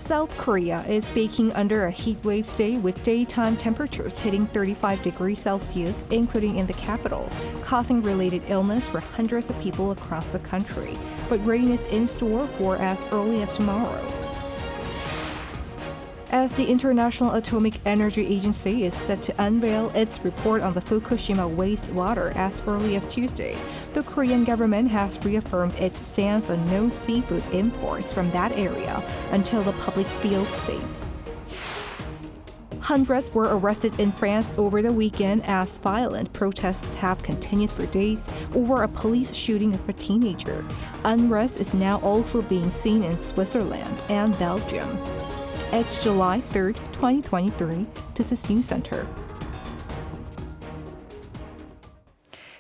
South Korea is baking under a heatwave today with daytime temperatures hitting 35 degrees Celsius, including in the capital, causing related illness for hundreds of people across the country. But rain is in store for as early as tomorrow. As the International Atomic Energy Agency is set to unveil its report on the Fukushima wastewater as early as Tuesday, the Korean government has reaffirmed its stance on no seafood imports from that area until the public feels safe. Hundreds were arrested in France over the weekend as violent protests have continued for days over a police shooting of a teenager. Unrest is now also being seen in Switzerland and Belgium. It's July 3rd, 2023. This is News Center.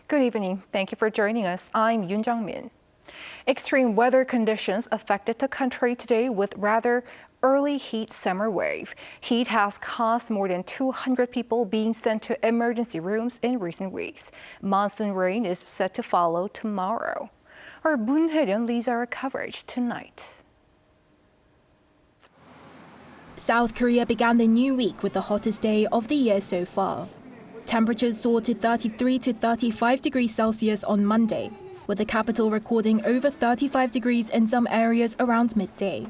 Good evening. Thank you for joining us. I'm Yoon Jung-min. Extreme weather conditions affected the country today with rather early heat summer wave. Heat has caused more than 200 people being sent to emergency rooms in recent weeks. Monsoon rain is set to follow tomorrow. Our Moon Hae-ryun leads our coverage tonight. South Korea began the new week with the hottest day of the year so far. Temperatures soared to 33 to 35 degrees Celsius on Monday, with the capital recording over 35 degrees in some areas around midday.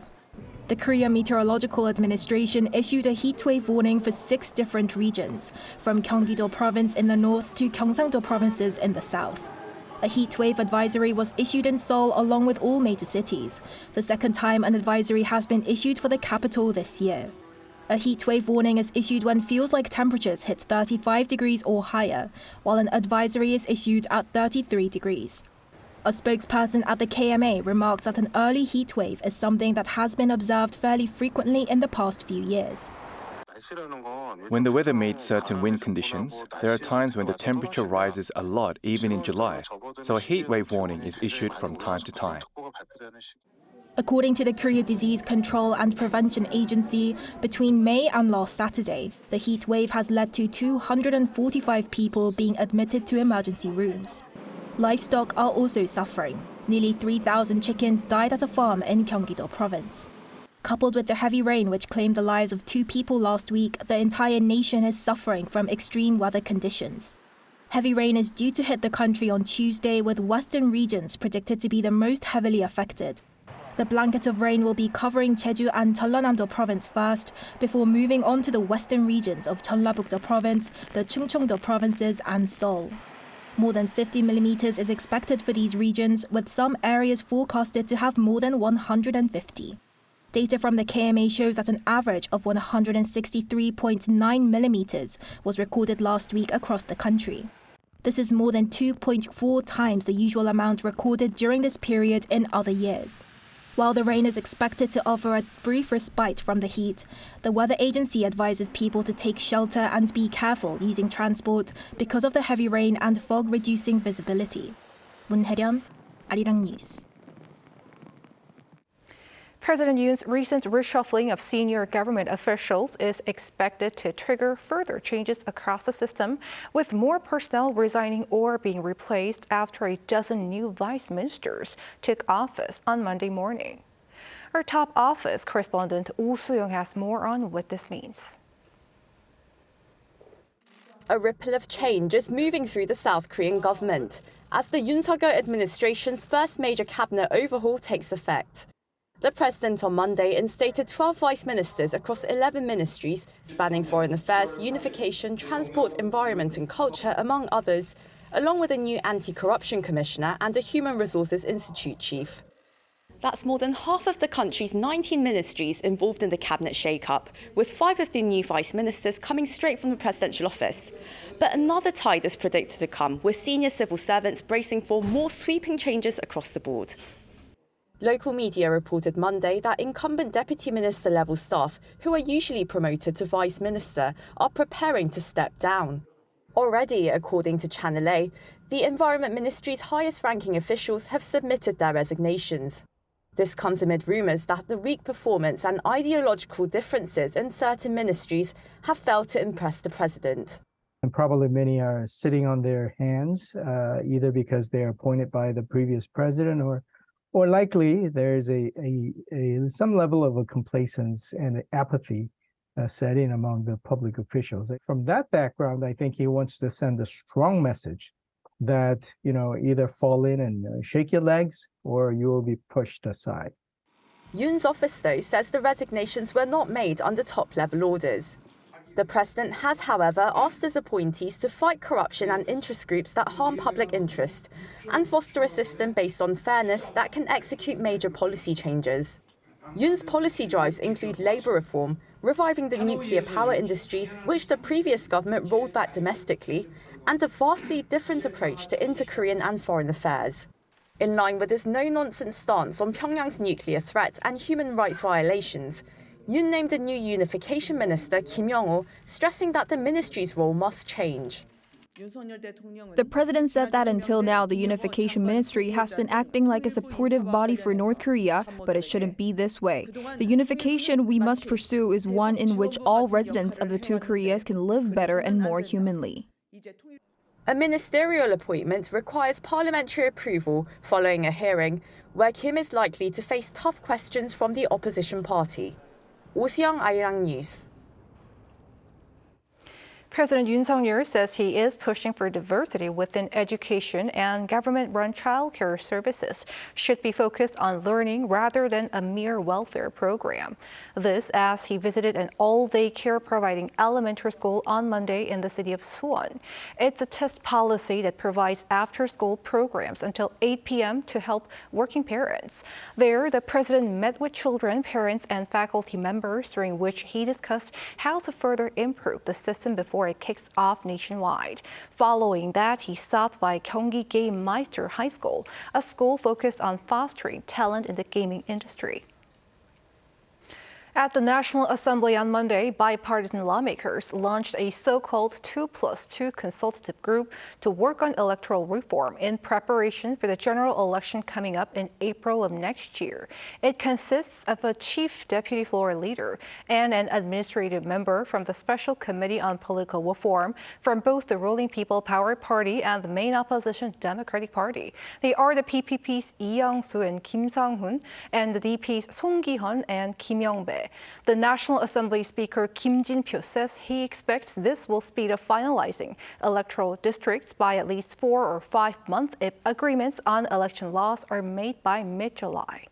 The Korea Meteorological Administration issued a heatwave warning for 6 different regions, from Gyeonggi-do province in the north to Gyeongsang-do provinces in the south. A heatwave advisory was issued in Seoul along with all major cities, the second time an advisory has been issued for the capital this year. A heatwave warning is issued when feels like temperatures hit 35 degrees or higher, while an advisory is issued at 33 degrees. A spokesperson at the KMA remarked that an early heatwave is something that has been observed fairly frequently in the past few years. When the weather meets certain wind conditions, there are times when the temperature rises a lot even in July, so a heat wave warning is issued from time to time. According to the Korea Disease Control and Prevention Agency, between May and last Saturday, the heat wave has led to 245 people being admitted to emergency rooms. Livestock are also suffering. Nearly 3,000 chickens died at a farm in Gyeonggi-do province. Coupled with the heavy rain which claimed the lives of 2 people last week, the entire nation is suffering from extreme weather conditions. Heavy rain is due to hit the country on Tuesday, with western regions predicted to be the most heavily affected. The blanket of rain will be covering Jeju and Jeollanam-do province first, before moving on to the western regions of Jeollabuk-do province, the Chungcheong-do provinces and Seoul. More than 50 millimeters is expected for these regions, with some areas forecasted to have more than 150. Data from the KMA shows that an average of 163.9 millimeters was recorded last week across the country. This is more than 2.4 times the usual amount recorded during this period in other years. While the rain is expected to offer a brief respite from the heat, the weather agency advises people to take shelter and be careful using transport because of the heavy rain and fog reducing visibility. Moon Hae-ryun, Arirang News. President Yoon's recent reshuffling of senior government officials is expected to trigger further changes across the system, with more personnel resigning or being replaced after a dozen new vice ministers took office on Monday morning. Our top office correspondent Oh Soo-young has more on what this means. A ripple of change is moving through the South Korean government as the Yoon Suk-yeol administration's first major cabinet overhaul takes effect. The president on Monday instated 12 vice ministers across 11 ministries, spanning foreign affairs, unification, transport, environment and culture, among others, along with a new anti-corruption commissioner and a human resources institute chief. That's more than half of the country's 19 ministries involved in the cabinet shake-up, with 5 of the new vice ministers coming straight from the presidential office. But another tide is predicted to come, with senior civil servants bracing for more sweeping changes across the board. Local media reported Monday that incumbent deputy minister level staff, who are usually promoted to vice minister, are preparing to step down. Already, according to Channel A, the Environment Ministry's highest-ranking officials have submitted their resignations. This comes amid rumours that the weak performance and ideological differences in certain ministries have failed to impress the president. And probably many are sitting on their hands, either because they are appointed by the previous president or or likely there's some level of a complacence and apathy setting among the public officials. From that background, I think he wants to send a strong message that, either fall in and shake your legs or you will be pushed aside. Yoon's office, though, says the resignations were not made under top-level orders. The president has, however, asked his appointees to fight corruption and interest groups that harm public interest and foster a system based on fairness that can execute major policy changes. Yoon's policy drives include labour reform, reviving the nuclear power industry, which the previous government rolled back domestically, and a vastly different approach to inter-Korean and foreign affairs. In line with his no-nonsense stance on Pyongyang's nuclear threat and human rights violations, Yoon named a new unification minister, Kim Yong-ho, stressing that the ministry's role must change. The president said that until now, the unification ministry has been acting like a supportive body for North Korea, but it shouldn't be this way. The unification we must pursue is one in which all residents of the two Koreas can live better and more humanly. A ministerial appointment requires parliamentary approval following a hearing where Kim is likely to face tough questions from the opposition party. 오수영, Arirang News. President Yoon says he is pushing for diversity within education, and government-run childcare services should be focused on learning rather than a mere welfare program. This as he visited an all-day care-providing elementary school on Monday in the city of Suwon. It's a test policy that provides after-school programs until 8 p.m. to help working parents. There, the president met with children, parents, and faculty members, during which he discussed how to further improve the system before it kicks off nationwide. Following that, he stopped by Gyeonggi Game Meister High School, a school focused on fostering talent in the gaming industry. At the National Assembly on Monday, bipartisan lawmakers launched a so-called 2+2 consultative group to work on electoral reform in preparation for the general election coming up in April of next year. It consists of a chief deputy floor leader and an administrative member from the Special Committee on Political Reform from both the ruling People Power Party and the main opposition Democratic Party. They are the PPP's Lee Young-soo and Kim Sung-hoon and the DP's Song Ki-hyun and Kim Yong-bae. The National Assembly Speaker Kim Jin-pyo says he expects this will speed up finalizing electoral districts by at least 4 or 5 months if agreements on election laws are made by mid-July.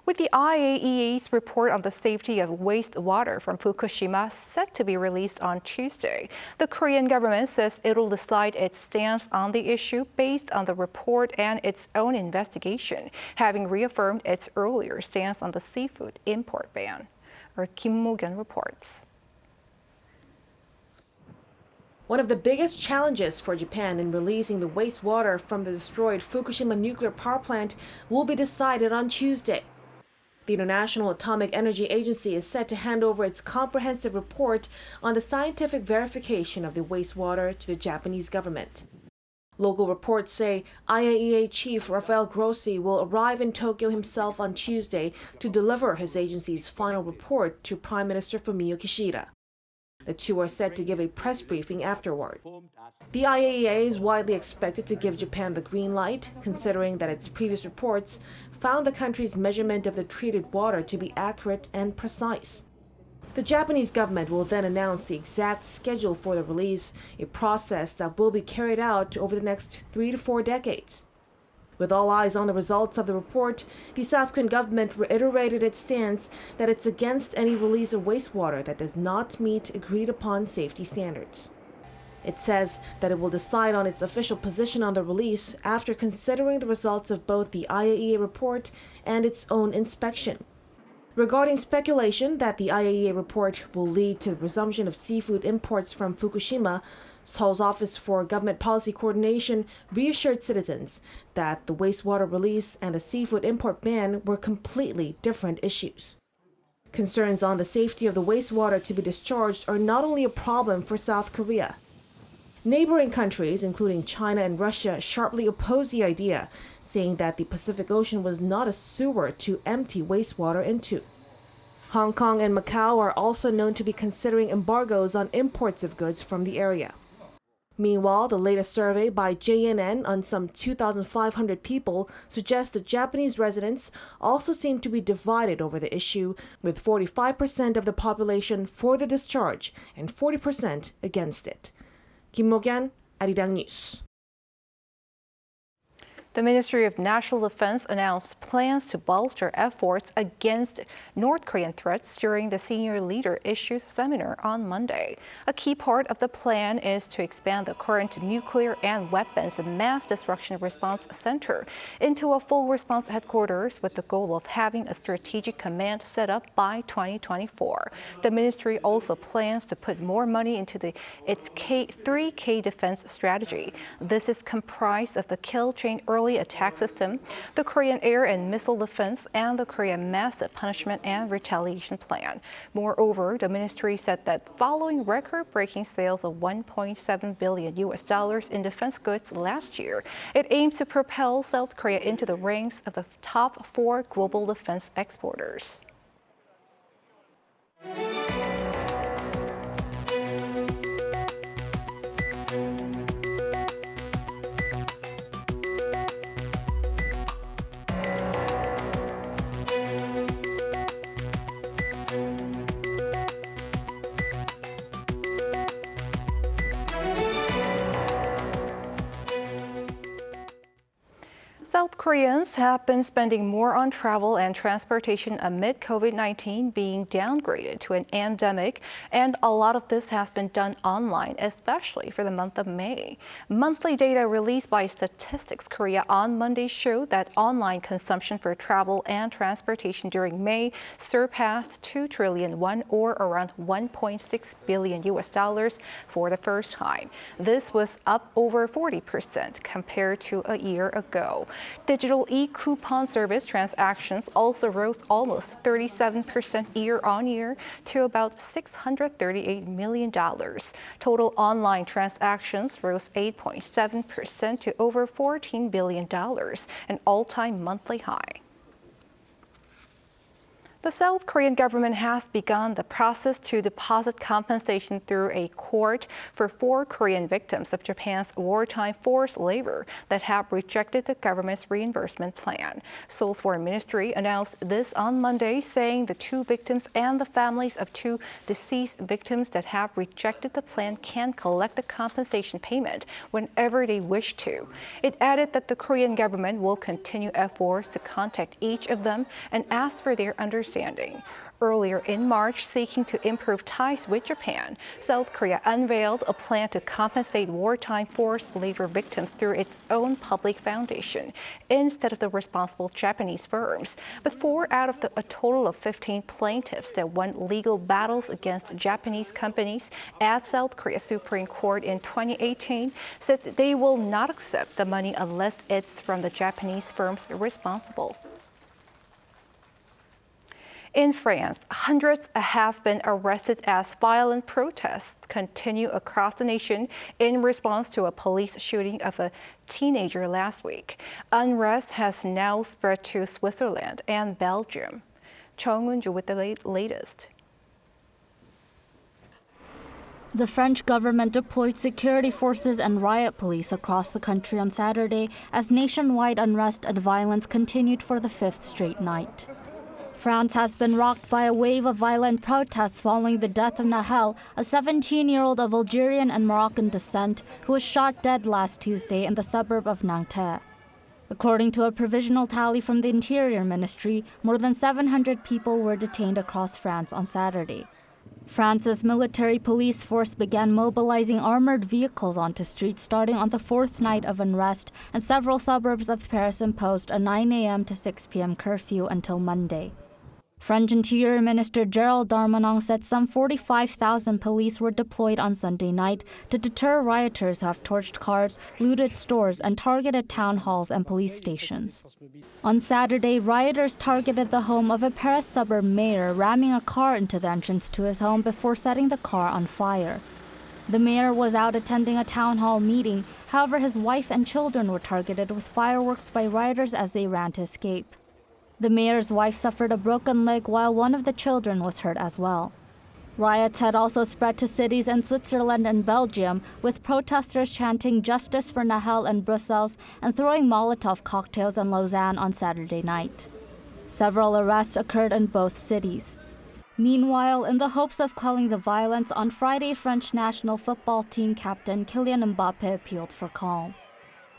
With the IAEA's report on the safety of wastewater from Fukushima set to be released on Tuesday, the Korean government says it will decide its stance on the issue based on the report and its own investigation, having reaffirmed its earlier stance on the seafood import ban. Our Kim Mo-gyun reports. One of the biggest challenges for Japan in releasing the wastewater from the destroyed Fukushima nuclear power plant will be decided on Tuesday. The International Atomic Energy Agency is set to hand over its comprehensive report on the scientific verification of the wastewater to the Japanese government. Local reports say IAEA Chief Rafael Grossi will arrive in Tokyo himself on Tuesday to deliver his agency's final report to Prime Minister Fumio Kishida. The two are set to give a press briefing afterward. The IAEA is widely expected to give Japan the green light, considering that its previous reports found the country's measurement of the treated water to be accurate and precise. The Japanese government will then announce the exact schedule for the release, a process that will be carried out over the next 3 to 4 decades. With all eyes on the results of the report, the South Korean government reiterated its stance that it's against any release of wastewater that does not meet agreed-upon safety standards. It says that it will decide on its official position on the release after considering the results of both the IAEA report and its own inspection. Regarding speculation that the IAEA report will lead to the resumption of seafood imports from Fukushima, Seoul's Office for Government Policy Coordination reassured citizens that the wastewater release and the seafood import ban were completely different issues. Concerns on the safety of the wastewater to be discharged are not only a problem for South Korea. Neighboring countries, including China and Russia, sharply oppose the idea, saying that the Pacific Ocean was not a sewer to empty wastewater into. Hong Kong and Macau are also known to be considering embargoes on imports of goods from the area. Meanwhile, the latest survey by JNN on some 2,500 people suggests that Japanese residents also seem to be divided over the issue, with 45% of the population for the discharge and 40% against it. Kim Mo-kyan, Arirang News. The Ministry of National Defense announced plans to bolster efforts against North Korean threats during the Senior Leader Issues Seminar on Monday. A key part of the plan is to expand the current Nuclear and Weapons Mass Destruction Response Center into a full response headquarters with the goal of having a strategic command set up by 2024. The ministry also plans to put more money into its 3K defense strategy. This is comprised of the kill chain early attack system, the Korean air and missile defense, and the Korean massive punishment and retaliation plan. Moreover, the ministry said that following record-breaking sales of $1.7 billion in defense goods last year, it aims to propel South Korea into the ranks of the top 4 global defense exporters. South Koreans have been spending more on travel and transportation amid COVID-19 being downgraded to an endemic, and a lot of this has been done online, especially for the month of May. Monthly data released by Statistics Korea on Monday showed that online consumption for travel and transportation during May surpassed 2 trillion won, or around $1.6 billion for the first time. This was up over 40% compared to a year ago. Digital e-coupon service transactions also rose almost 37% year-on-year to about $638 million. Total online transactions rose 8.7% to over $14 billion, an all-time monthly high. The South Korean government has begun the process to deposit compensation through a court for 4 Korean victims of Japan's wartime forced labor that have rejected the government's reimbursement plan. Seoul's Foreign Ministry announced this on Monday, saying the 2 victims and the families of 2 deceased victims that have rejected the plan can collect a compensation payment whenever they wish to. It added that the Korean government will continue efforts to contact each of them and ask for their understanding. Earlier in March, seeking to improve ties with Japan, South Korea unveiled a plan to compensate wartime forced labor victims through its own public foundation instead of the responsible Japanese firms. But 4 out of a total of 15 plaintiffs that won legal battles against Japanese companies at South Korea's Supreme Court in 2018 said that they will not accept the money unless it's from the Japanese firms responsible. In France, hundreds have been arrested as violent protests continue across the nation in response to a police shooting of a teenager last week. Unrest has now spread to Switzerland and Belgium. Chung Eun-ju with the latest. The French government deployed security forces and riot police across the country on Saturday as nationwide unrest and violence continued for the 5th straight night. France has been rocked by a wave of violent protests following the death of Nahel, a 17-year-old of Algerian and Moroccan descent who was shot dead last Tuesday in the suburb of Nanterre. According to a provisional tally from the Interior Ministry, more than 700 people were detained across France on Saturday. France's military police force began mobilizing armored vehicles onto streets starting on the 4th night of unrest, and several suburbs of Paris imposed a 9 a.m. to 6 p.m. curfew until Monday. French Interior Minister Gerald Darmanin said some 45,000 police were deployed on Sunday night to deter rioters who have torched cars, looted stores, and targeted town halls and police stations. On Saturday, rioters targeted the home of a Paris suburb mayor, ramming a car into the entrance to his home before setting the car on fire. The mayor was out attending a town hall meeting. However, his wife and children were targeted with fireworks by rioters as they ran to escape. The mayor's wife suffered a broken leg while one of the children was hurt as well. Riots had also spread to cities in Switzerland and Belgium, with protesters chanting "Justice for Nahel" in Brussels and throwing Molotov cocktails in Lausanne on Saturday night. Several arrests occurred in both cities. Meanwhile, in the hopes of quelling the violence, on Friday, French national football team captain Kylian Mbappé appealed for calm.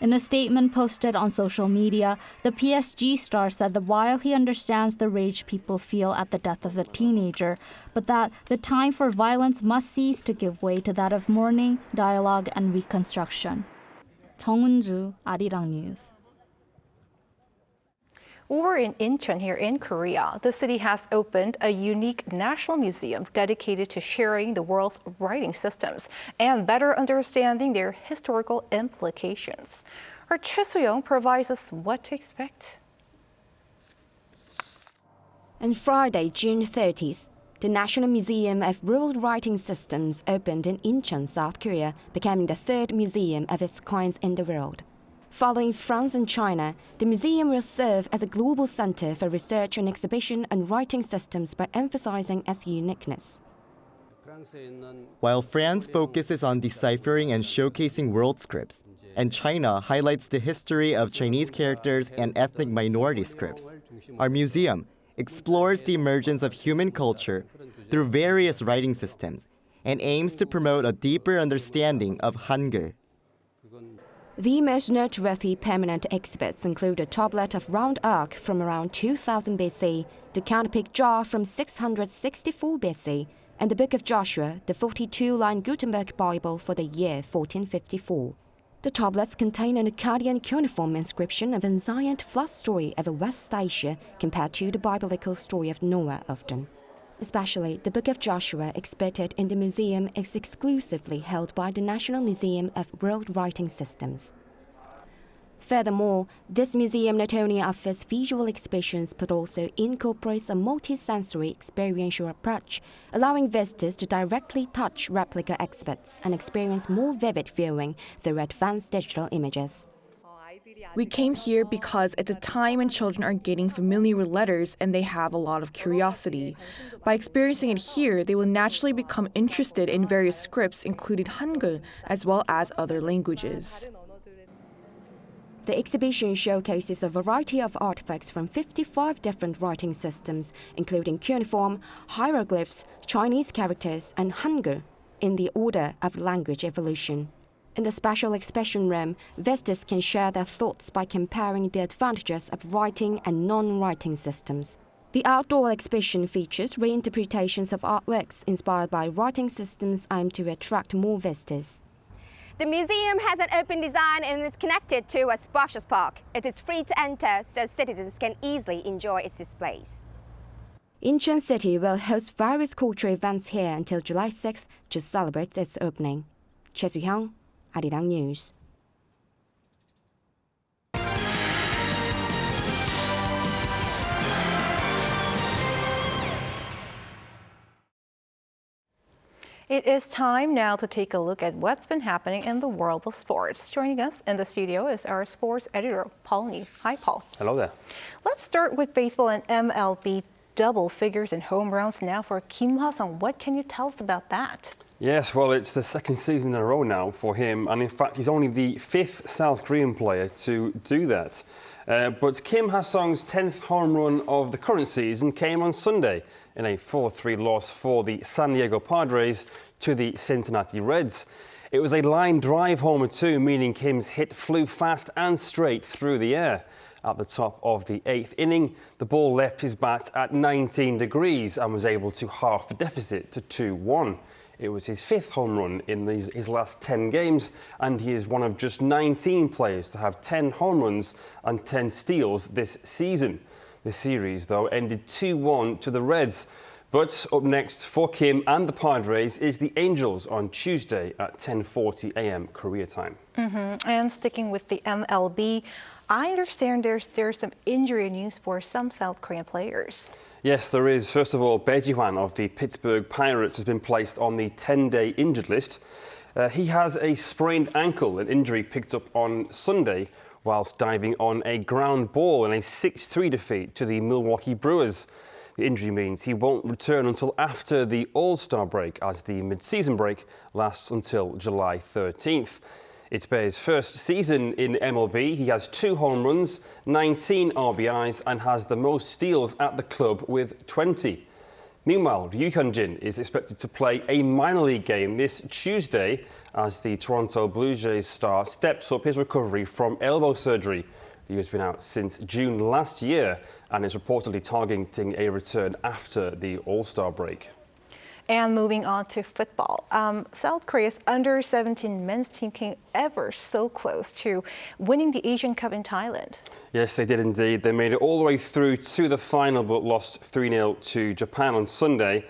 In a statement posted on social media, the PSG star said that while he understands the rage people feel at the death of the teenager, but that the time for violence must cease to give way to that of mourning, dialogue, and reconstruction. 정은주, Arirang News. Over in Incheon here in Korea, the city has opened a unique national museum dedicated to sharing the world's writing systems and better understanding their historical implications. Our Choi Soo-young provides us what to expect. On Friday, June 30th, the National Museum of World Writing Systems opened in Incheon, South Korea, becoming the third museum of its kind in the world. Following France and China, the museum will serve as a global center for research and exhibition on writing systems by emphasizing its uniqueness. While France focuses on deciphering and showcasing world scripts, and China highlights the history of Chinese characters and ethnic minority scripts, our museum explores the emergence of human culture through various writing systems and aims to promote a deeper understanding of Hangul. The most noteworthy permanent exhibits include a tablet of round arc from around 2000 BC, the counterpick jar from 664 BC, and the Book of Joshua, the 42-line Gutenberg Bible for the year 1454. The tablets contain an Akkadian cuneiform inscription of an ancient flood story of West Asia compared to the biblical story of Noah often. Especially, the Book of Joshua exhibited in the museum is exclusively held by the National Museum of World Writing Systems. Furthermore, this museum not only offers visual exhibitions but also incorporates a multi-sensory experiential approach, allowing visitors to directly touch replica exhibits and experience more vivid viewing through advanced digital images. We came here because it's a time when children are getting familiar with letters and they have a lot of curiosity. By experiencing it here, they will naturally become interested in various scripts, including Hangul, as well as other languages. The exhibition showcases a variety of artifacts from 55 different writing systems, including cuneiform, hieroglyphs, Chinese characters, and Hangul, in the order of language evolution. In the special exhibition room, visitors can share their thoughts by comparing the advantages of writing and non-writing systems. The outdoor exhibition features reinterpretations of artworks inspired by writing systems aimed to attract more visitors. The museum has an open design and is connected to a spacious park. It is free to enter, so citizens can easily enjoy its displays. Incheon City will host various cultural events here until July 6th to celebrate its opening. Choi Soo-young, Arirang News. It is time now to take a look at what's been happening in the world of sports. Joining us in the studio is our sports editor, Paul Nee. Hi, Paul. Hello there. Let's start with baseball and MLB. Double figures in home runs now for Kim Ha-sung. What can you tell us about that? Yes, well, it's the second season in a row now for him, and in fact, he's only the 5th South Korean player to do that. But Kim Ha-sung's 10th home run of the current season came on Sunday in a 4-3 loss for the San Diego Padres to the Cincinnati Reds. It was a line drive homer too, meaning Kim's hit flew fast and straight through the air. At the top of the 8th inning, the ball left his bat at 19 degrees and was able to halve the deficit to 2-1. It was his 5th home run in his last 10 games, and he is one of just 19 players to have 10 home runs and 10 steals this season. The series, though, ended 2-1 to the Reds. But up next for Kim and the Padres is the Angels on Tuesday at 10:40 a.m. Korea time. And sticking with the MLB, I understand there's some injury news for some South Korean players. Yes, there is. First of all, Bae Ji-hwan of the Pittsburgh Pirates has been placed on the 10-day injured list. He has a sprained ankle, an injury picked up on Sunday whilst diving on a ground ball in a 6-3 defeat to the Milwaukee Brewers. The injury means he won't return until after the All-Star break, as the mid-season break lasts until July 13th. It's Bae's first season in MLB. He has 2 home runs, 19 RBIs and has the most steals at the club with 20. Meanwhile, Ryu Hyun-jin is expected to play a minor league game this Tuesday as the Toronto Blue Jays star steps up his recovery from elbow surgery. Ryu has been out since June last year and is reportedly targeting a return after the All-Star break. And moving on to football, South Korea's under-17 men's team came ever so close to winning the Asian Cup in Thailand. Yes, they did indeed. They made it all the way through to the final but lost 3-0 to Japan on Sunday.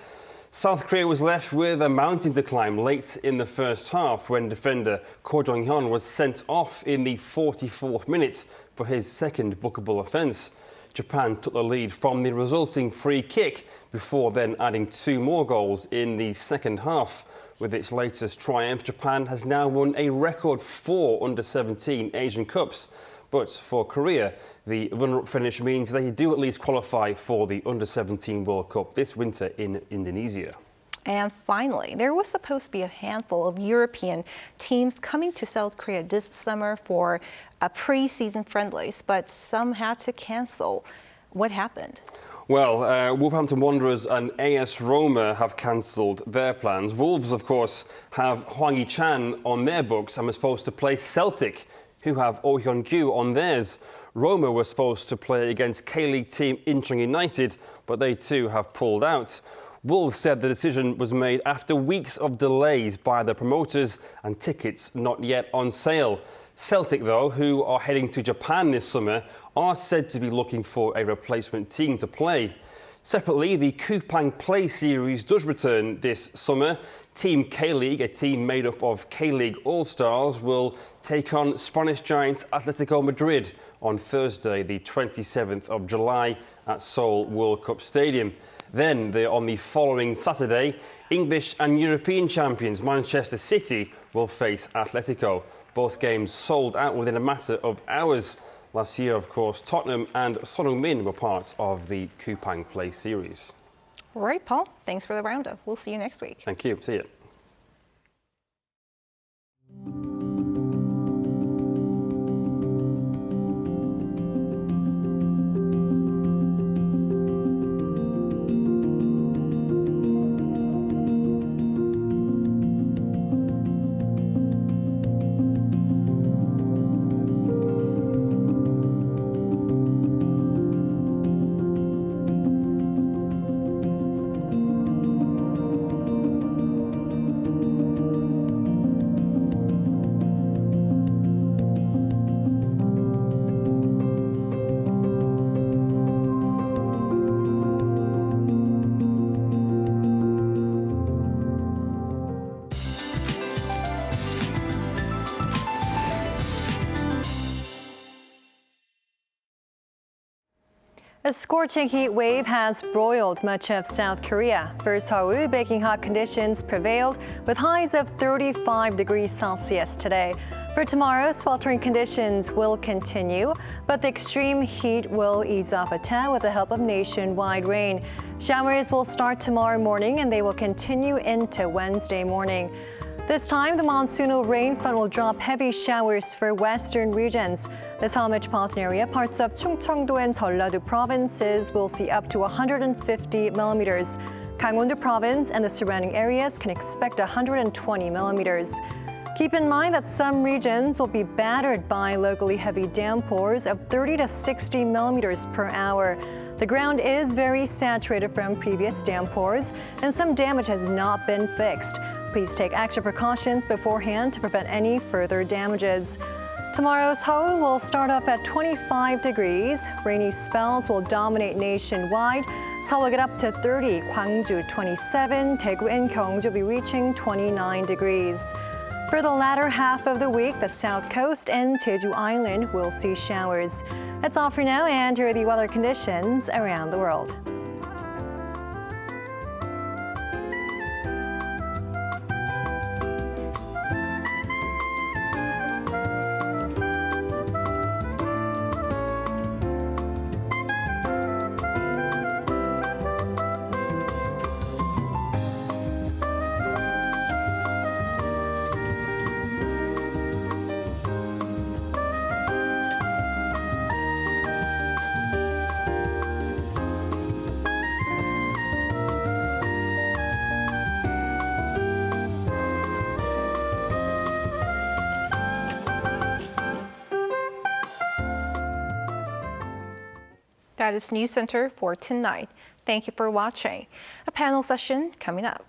South Korea was left with a mountain to climb late in the first half when defender Ko Jong-hyun was sent off in the 44th minute for his second bookable offence. Japan took the lead from the resulting free kick before then adding 2 more goals in the second half. With its latest triumph, Japan has now won a record 4 under-17 Asian Cups. But for Korea, the runner-up finish means they do at least qualify for the under-17 World Cup this winter in Indonesia. And finally, there was supposed to be a handful of European teams coming to South Korea this summer for pre-season friendlies, but some had to cancel. What happened? Well, Wolverhampton Wanderers and AS Roma have cancelled their plans. Wolves, of course, have Hwang Hee-chan on their books and were supposed to play Celtic, who have Oh Hyun-kyu on theirs. Roma were supposed to play against K-League team Incheon United, but they too have pulled out. Wolves said the decision was made after weeks of delays by the promoters and tickets not yet on sale. Celtic, though, who are heading to Japan this summer, are said to be looking for a replacement team to play. Separately, the Kupang Play Series does return this summer. Team K-League, a team made up of K-League All-Stars, will take on Spanish giants Atletico Madrid on Thursday, the 27th of July at Seoul World Cup Stadium. Then, on the following Saturday, English and European champions Manchester City will face Atletico. Both games sold out within a matter of hours. Last year, of course, Tottenham and Son Heung-min were parts of the Kupang Play Series. All right, Paul, thanks for the roundup. We'll see you next week. Thank you. See you. A scorching heat wave has broiled much of South Korea. For Seoul, baking hot conditions prevailed with highs of 35 degrees Celsius today. For tomorrow, sweltering conditions will continue, but the extreme heat will ease off a tad with the help of nationwide rain. Showers will start tomorrow morning and they will continue into Wednesday morning. This time, the monsoonal rain front will drop heavy showers for western regions. The Seoul metropolitan area, parts of Chungcheongdo and Jeollado provinces will see up to 150 millimeters. Gangwon-do province and the surrounding areas can expect 120 millimeters. Keep in mind that some regions will be battered by locally heavy downpours of 30 to 60 millimeters per hour. The ground is very saturated from previous downpours, and some damage has not been fixed. Please take extra precautions beforehand to prevent any further damages. Tomorrow's Seoul will start off at 25 degrees. Rainy spells will dominate nationwide. Seoul will get up to 30, Gwangju 27, Daegu and Gyeongju will be reaching 29 degrees. For the latter half of the week, the South Coast and Jeju Island will see showers. That's all for now, and here are the weather conditions around the world. That is News Center for tonight. Thank you for watching. A panel session coming up.